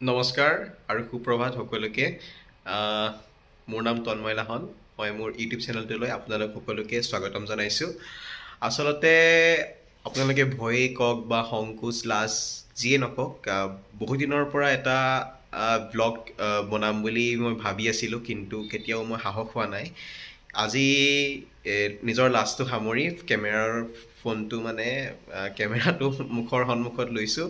নমস্কাৰ আৰু সুপ্ৰভাত সকলোকে। মোৰ নাম তন্ময় লাহন। মই মোৰ ইউটিউব চেনেলটোলৈ আপোনালোক সকলোকে স্বাগতম জনাইছোঁ। আচলতে আপোনালোকে ভয়ে কওক বা সংকোচ লাজ যিয়ে নকওক, বহুদিনৰ পৰা এটা ব্লগ বনাম বুলি মই ভাবি আছিলোঁ, কিন্তু কেতিয়াও মই সাহস হোৱা নাই। আজি নিজৰ লাজটো সামৰি ফোনটো কেমেৰাটো মুখৰ সন্মুখত লৈছোঁ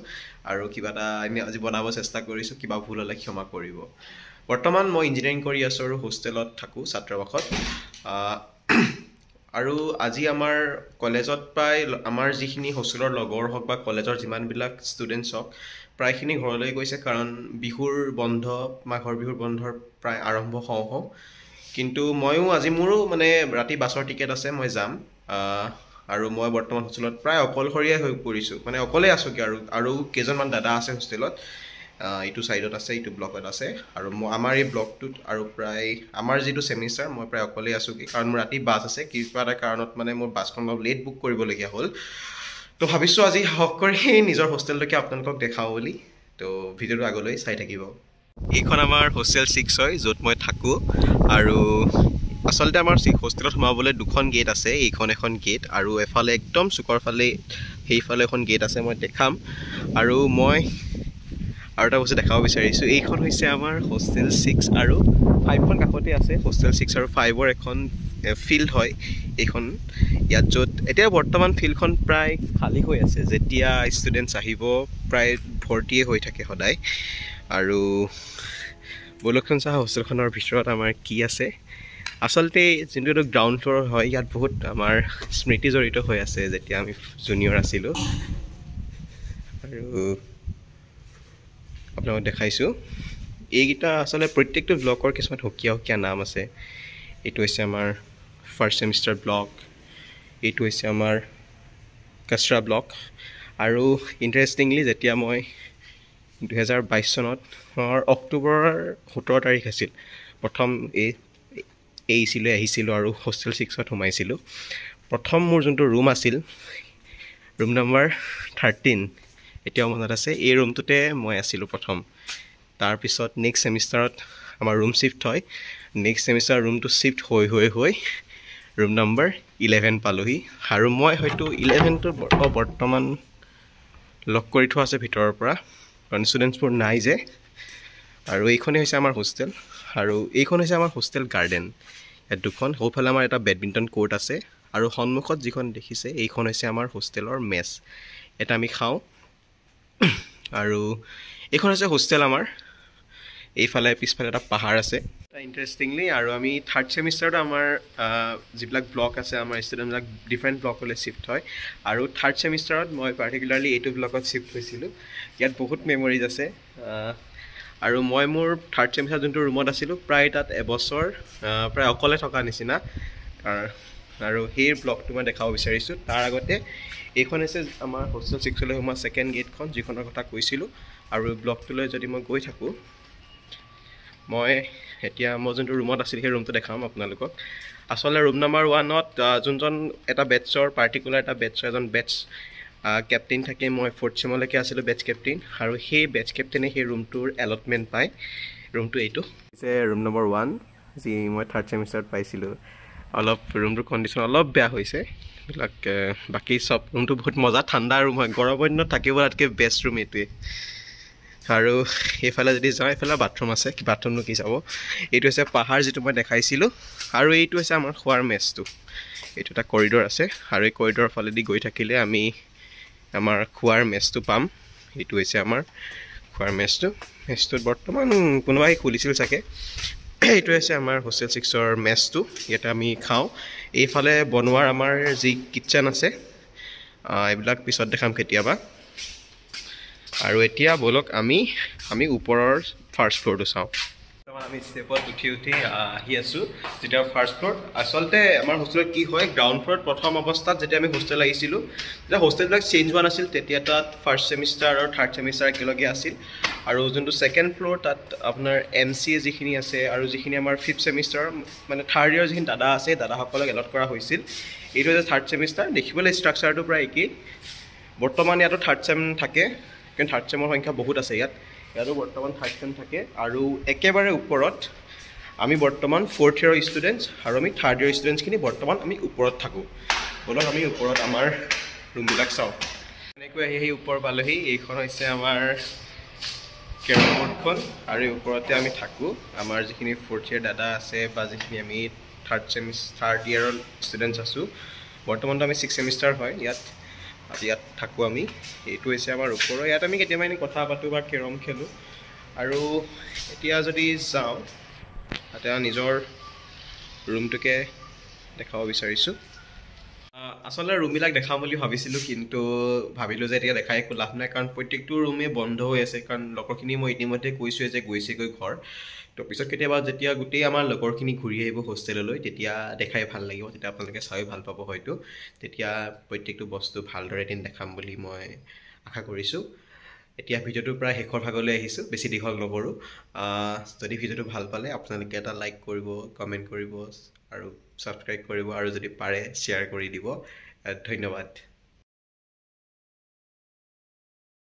আৰু কিবা এটা আজি বনাব চেষ্টা কৰিছোঁ। কিবা ভুল হ'লে ক্ষমা কৰিব। বৰ্তমান মই ইঞ্জিনিয়াৰিং কৰি আছোঁ আৰু হোষ্টেলত থাকোঁ, ছাত্ৰাবাসত। আৰু আজি আমাৰ কলেজত প্ৰায় আমাৰ যিখিনি হোষ্টেলৰ লগৰ হওক বা কলেজৰ যিমানবিলাক ষ্টুডেণ্টছ হওক, প্ৰায়খিনি ঘৰলৈ গৈছে, কাৰণ মাঘৰ বিহুৰ বন্ধৰ প্ৰায় আৰম্ভ হওঁ হওঁ। কিন্তু আজি মোৰো ৰাতি বাছৰ টিকেট আছে, মই যাম। আৰু মই বৰ্তমান হোষ্টেলত প্ৰায় অকলশৰীয়া হৈ পৰিছোঁ, অকলে আছোঁ কি আৰু কেইজনমান দাদা আছে হোষ্টেলত। ইটো ছাইডত আছে, ইটো ব্লকত আছে। আৰু আমাৰ এই ব্লকটোত আৰু প্ৰায় আমাৰ যিটো ছেমিষ্টাৰ, মই প্ৰায় অকলেই আছোঁ কি, কাৰণ মোৰ ৰাতি বাছ আছে। কিবা এটা কাৰণত মোৰ বাছখন অলপ লেট বুক কৰিবলগীয়া হ'ল। তো ভাবিছোঁ আজি সাহস কৰি নিজৰ হোষ্টেললৈকে আপোনালোকক দেখাওঁ বুলি। তো ভিডিঅ'টো আগলৈ চাই থাকিব। এইখন আমাৰ হোষ্টেল 6 হয়, য'ত মই থাকোঁ। আৰু আচলতে আমাৰ হোষ্টেলত সোমাবলৈ দুখন গেট আছে। এইখন এখন গেট, আৰু এফালে একদম চুকৰ ফালে সেইফালে এখন গেট আছে, মই দেখাম। আৰু এটা বস্তু দেখাব বিচাৰিছোঁ, এইখন হৈছে আমাৰ হোষ্টেল 6 আৰু 5খন কাষতে আছে। হোষ্টেল 6 আৰু 5ৰ এখন ফিল্ড হয় এইখন, ইয়াত য'ত এতিয়া বৰ্তমান ফিল্ডখন প্ৰায় খালী হৈ আছে। যেতিয়া ষ্টুডেণ্টছ আহিব প্ৰায় ভৰ্তিয়ে হৈ থাকে সদায়। আৰু বলকচোন চাহ হোষ্টেলখনৰ ভিতৰত আমাৰ কি আছে। আচলতে যোনটো এইটো গ্ৰাউণ্ড ফ্ল'ৰ হয়, ইয়াত বহুত আমাৰ স্মৃতি জড়িত হৈ আছে, যেতিয়া আমি জুনিয়ৰ আছিলোঁ। আৰু আপোনালোকক দেখাইছোঁ, এইকেইটা আচলতে প্ৰত্যেকটো ব্লকৰ কিছুমান সুকীয়া সুকীয়া নাম আছে। এইটো হৈছে আমাৰ ফাৰ্ষ্ট ছেমিষ্টাৰ ব্লক, এইটো হৈছে আমাৰ কাচৰা ব্লক। আৰু ইণ্টাৰেষ্টিংলি, যেতিয়া মই 2022 চনত অক্টোবৰৰ 17 তাৰিখ আছিল, প্ৰথম আহিছিলোঁ আৰু হোষ্টেল 6ত সোমাইছিলোঁ। প্ৰথম মোৰ যোনটো ৰুম আছিল, ৰুম নম্বৰ 13, এতিয়াও মনত আছে। এই ৰুমটোতে মই আছিলোঁ প্ৰথম। তাৰপিছত নেক্সট ছেমিষ্টাৰত আমাৰ ৰুম শ্বিফ্ট হয়। নেক্সট ছেমিষ্টাৰ ৰুমটো শ্বিফ্ট হৈ ৰুম নম্বৰ 11 পালোহি। আৰু মই হয়তো 11টো বৰ্তমান লক কৰি থোৱা আছে ভিতৰৰ পৰা, কাৰণ ষ্টুডেণ্টছবোৰ নাই যে। আৰু এইখনেই হৈছে আমাৰ হোষ্টেল, আৰু এইখন হৈছে আমাৰ হোষ্টেল গাৰ্ডেন। ইয়াত দুখন, সৌফালে আমাৰ এটা বেডমিণ্টন কোৰ্ট আছে, আৰু সন্মুখত যিখন দেখিছে এইখন হৈছে আমাৰ হোষ্টেলৰ মেছ। এটা আমি খাওঁ। আৰু এইখন হৈছে হোষ্টেল আমাৰ। পিছফালে এটা পাহাৰ আছে ইণ্টাৰেষ্টিংলি। আৰু আমি থাৰ্ড ছেমিষ্টাৰত আমাৰ যিবিলাক ব্লক আছে, আমাৰ ষ্টুডেণ্টবিলাক ডিফাৰেণ্ট ব্লকলৈ শ্বিফ্ট হয়। আৰু থাৰ্ড ছেমিষ্টাৰত মই পাৰ্টিকুলাৰলি এইটো ব্লকত শ্বিফ্ট হৈছিলোঁ। ইয়াত বহুত মেমৰিজ আছে। আৰু মই মোৰ থাৰ্ড ছেমিষ্টাৰ যোনটো ৰুমত আছিলোঁ, প্ৰায় তাত এবছৰ প্ৰায় অকলে থকা নিচিনা। আৰু সেই ব্লকটো মই দেখাব বিচাৰিছোঁ। তাৰ আগতে এইখন হৈছে আমাৰ হোষ্টেল 6লৈ সোমোৱা ছেকেণ্ড গেটখন, যিখনৰ কথা কৈছিলোঁ। আৰু ব্লকটোলৈ যদি মই গৈ থাকোঁ, মই যোনটো ৰুমত আছিলোঁ সেই ৰুমটো দেখাম আপোনালোকক। আচলতে ৰুম নম্বৰ 1ত যোনজন পাৰ্টিকুলাৰ এটা বেটছৰ এজন কেপ্টেইন থাকে। মই 4th ছেমলৈকে আছিলোঁ বেটছ কেপ্টেইন, আৰু সেই বেটছ কেপ্টেইনে সেই ৰুমটোৰ এলটমেণ্ট পায়। ৰুমটো এইটো হৈছে ৰুম নম্বৰ 1, যি মই থাৰ্ড ছেমিষ্টাৰত পাইছিলোঁ। ৰুমটোৰ কণ্ডিশ্যন অলপ বেয়া হৈছে। বাকী চব ৰুমটো বহুত মজা, ঠাণ্ডা ৰুম হয়। গৰমৰ দিনত থাকিব তাতকৈ বেষ্ট ৰুম এইটোৱে। আৰু এইফালে যদি যাওঁ, এইফালে বাথৰুম আছে। বাথৰুমনো কি চাব। এইটো হৈছে পাহাৰ, যিটো মই দেখাইছিলোঁ। আৰু এইটো হৈছে আমাৰ খোৱাৰ মেচটো। এইটো এটা কৰিডৰ আছে, আৰু এই কৰিডৰৰ ফালেদি গৈ থাকিলে আমি আমাৰ খোৱাৰ মেচটো পাম। এইটো হৈছে আমাৰ খোৱাৰ মেচটোত বৰ্তমান কোনোবাই খুলিছিল চাগে। এইটো হৈছে আমাৰ হোষ্টেল 6ৰ মেচটো। ইয়াতে আমি খাওঁ। এইফালে বনোৱাৰ আমাৰ যি কিটচেন আছে, এইবিলাক পিছত দেখাম কেতিয়াবা। আৰু এতিয়া ব'লক আমি ওপৰৰ ফাৰ্ষ্ট ফ্ল'ৰটো চাওঁ। আমি ষ্টেপত উঠি আহি আছোঁ যেতিয়া ফাৰ্ষ্ট ফ্ল'ৰ। আচলতে আমাৰ হোষ্টেলত কি হয়, গ্ৰাউণ্ড ফ্ল'ৰত প্ৰথম অৱস্থাত যেতিয়া আমি হোষ্টেল আহিছিলোঁ, তেতিয়া হোষ্টেলবিলাক চেঞ্জ হোৱা নাছিল। তেতিয়া তাত ফাৰ্ষ্ট ছেমিষ্টাৰ আৰু থাৰ্ড ছেমিষ্টাৰ একেলগে আছিল। আৰু যোনটো ছেকেণ্ড ফ্ল'ৰ, তাত আপোনাৰ MCA যিখিনি আছে, আৰু যিখিনি আমাৰ 5th ছেমিষ্টাৰ থাৰ্ড ইয়েৰৰ যিখিনি দাদা আছে, দাদাসকলক এলট কৰা হৈছিল। এইটো হৈছে থাৰ্ড ছেমিষ্টাৰ। দেখিবলৈ ষ্ট্ৰাকচাৰটো প্ৰায় একেই। বৰ্তমান ইয়াতো থাৰ্ড ছেম থাকে, কিন্তু থাৰ্ড ছেমৰ সংখ্যা বহুত আছে ইয়াত। ইয়াতো বৰ্তমান 3rd চেম থাকে আৰু একেবাৰে ওপৰত আমি বৰ্তমান 4th ইয়াৰৰ ষ্টুডেণ্টছ আৰু আমি 3rd ইয়াৰ ষ্টুডেণ্টছখিনি বৰ্তমান আমি ওপৰত থাকোঁ বলক আমি ওপৰত আমাৰ ৰুমবিলাক চাওঁ এনেকৈ আহি সেই ওপৰ পালোহি এইখন হৈছে আমাৰ কেৰম বৰ্ডখন আৰু এই ওপৰতে আমি থাকোঁ আমাৰ যিখিনি 4th ইয়াৰ দাদা আছে বা যিখিনি আমি 3rd ইয়াৰৰ ষ্টুডেণ্টছ আছোঁ বৰ্তমানতো আমি 6th চেমিষ্টাৰ হয় ইয়াত থাকোঁ আমি এইটো হৈছে আমাৰ ওপৰৰ ইয়াত আমি কেতিয়াবা এনে কথা পাতোঁ বা কেৰম খেলোঁ আৰু এতিয়া যদি যাওঁ তাতে নিজৰ ৰুমটোকে দেখাব বিচাৰিছোঁ আচলতে ৰুমবিলাক দেখাম বুলি ভাবিছিলোঁ কিন্তু ভাবিলোঁ যে এতিয়া দেখাই একো লাভ নাই কাৰণ প্ৰত্যেকটো ৰুমেই বন্ধ হৈ আছে কাৰণ লগৰখিনি মই ইতিমধ্যে কৈছোঁৱে যে গৈছেগৈ ঘৰ তো পিছত কেতিয়াবা যেতিয়া গোটেই আমাৰ লগৰখিনি ঘূৰি আহিব হোষ্টেললৈ তেতিয়া দেখাই ভাল লাগিব তেতিয়া আপোনালোকে চাই ভাল পাব হয়তো তেতিয়া প্ৰত্যেকটো বস্তু ভালদৰে এদিন দেখাম বুলি মই আশা কৰিছোঁ এতিয়া ভিডিঅ'টো প্ৰায় শেষৰ ভাগলৈ আহিছোঁ বেছি দীঘল নকৰোঁ যদি ভিডিঅ'টো ভাল পালে আপোনালোকে এটা লাইক কৰিব কমেণ্ট কৰিব আৰু ছাবস্ক্ৰাইব কৰিব আৰু যদি পাৰে শ্বেয়াৰ কৰি দিব ধন্যবাদ